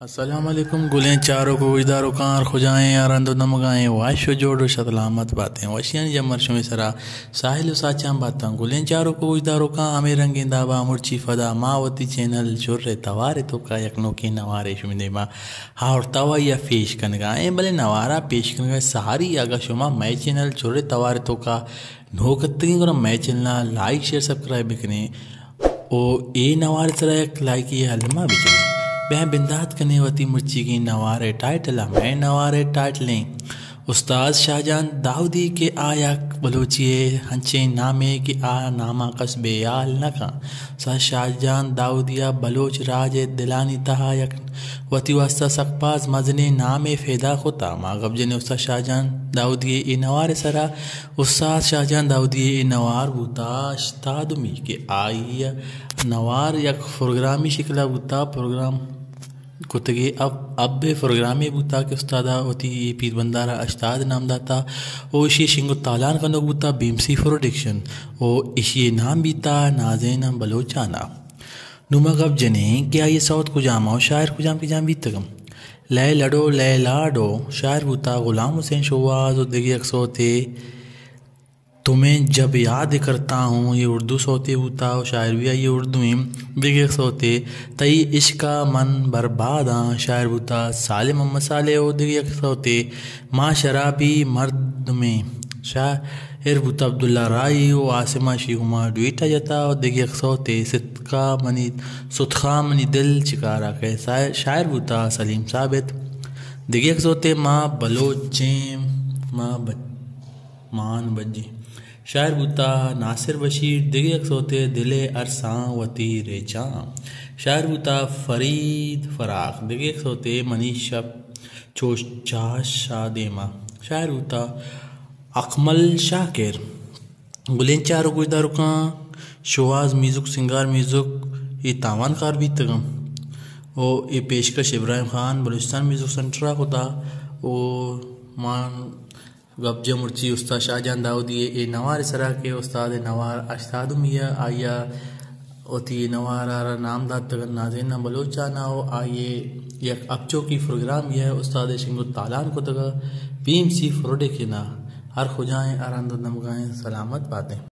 अस्सलामुअलैकुम गुलें चारों को इदारों कार खुजाएं आरंदो नमगाएं वाशो जोड़ो शतलामत बातें वशियान जमर शुमे सरा साहिल साचां बातां गुलें चारों को इदारों का आमे रंगे दाबा मुर्ची फदा मावती चैनल चुर्रे तवारे तो का यकनो की नवारे शुमे मा हार तवा या पेश कनगाएं भले नवारा पेश कनगा सहारी आगा शुमा मै चैनल चुर्रे तवारे तो का नोकत्ती को मै चैनल लाइक शेयर सब्सक्राइब करें ओ ए नवारे तरह लाइक ये हलमा बिचने वह बिंदात कने वती मुर्ची की नवारे टाइटल मैं नवारे टाइटलें उस्ताद शाहजान दाऊदी के आया बलोचिए हंचे नामे के आ नामा कस्बे याल नका सा शाहजान दाऊदिया बलोच राज दिलानी तहायक वती वास्ता सकपास मजने नामे फेदा खुता मागब जने उस्ताद शाहजान दाऊदी ए नवारे सरा उस्ताद शाहजान दाऊदी ए नवार बूता उस्तादमी के आई नवार यक प्रोग्रामी शिकला बूता प्रोग्राम कुतगे अब प्रोग्रामे बूता के उस्तादा होती पीर बंदारा अश्ताद नाम दाता ओ इशी शिंगो तालान कनो बूता बीमसी प्रोडक्शन ओ इशी नाम बीता नाज़ेना बलोचाना नुमा गब जने क्या ये सौत कुजामा और शायर कुजाम की जाम बीतगम लय लड़ो लय लाडो शायर बूता गुलाम हुसैन शोवाज और दिगे अक्सोते तुम्हें जब याद करता हूँ ये उर्दू सोते बूता और शायर भी ये उर्दू में बिगे सोते तई इश्का मन बर्बाद हाँ शायर बूता साले मोहम्मद साले ओ दिगे सोते माँ शराबी मर्द में शायर बूता अब्दुल्ला राई ओ आसिमा शिहुमा डुईटा जता और दिगे सोते सितका मनी सुतखा मनी दिल चिकारा के शायर बूता सलीम साबित दिगे सोते माँ बलोचें माँ मान बजी शायर बूता नासिर बशीर दिगे सोते दिले अरसां वती रेचा शायर बूता फरीद फराक दिगे सोते मनीषा चोचा शादेमा शायर बूता अकमल शाकिर गुलें चारों गुजदारों का शोवाज म्यूज़िक सिंगार म्यूज़िक ये तावान कार भी तगम ओ ये पेशकश इब्राहिम खान बलूचिस्तान म्यूज़िक सेंटर होता ओ मान गब्जा मुर्ची उस्ताद शाहजान दाऊदी ए नवार सरा के उस्ताद नवार अश्ताद मिया आया ओती नवार नाम दात नाज़ेना बलोचाना हो आइए यक अपचो की प्रोग्राम यह उस्ताद शिंगो तालान को तक बीम सी फ्रोडे के ना हर खुजाएं आराम नमगाएं सलामत बातें।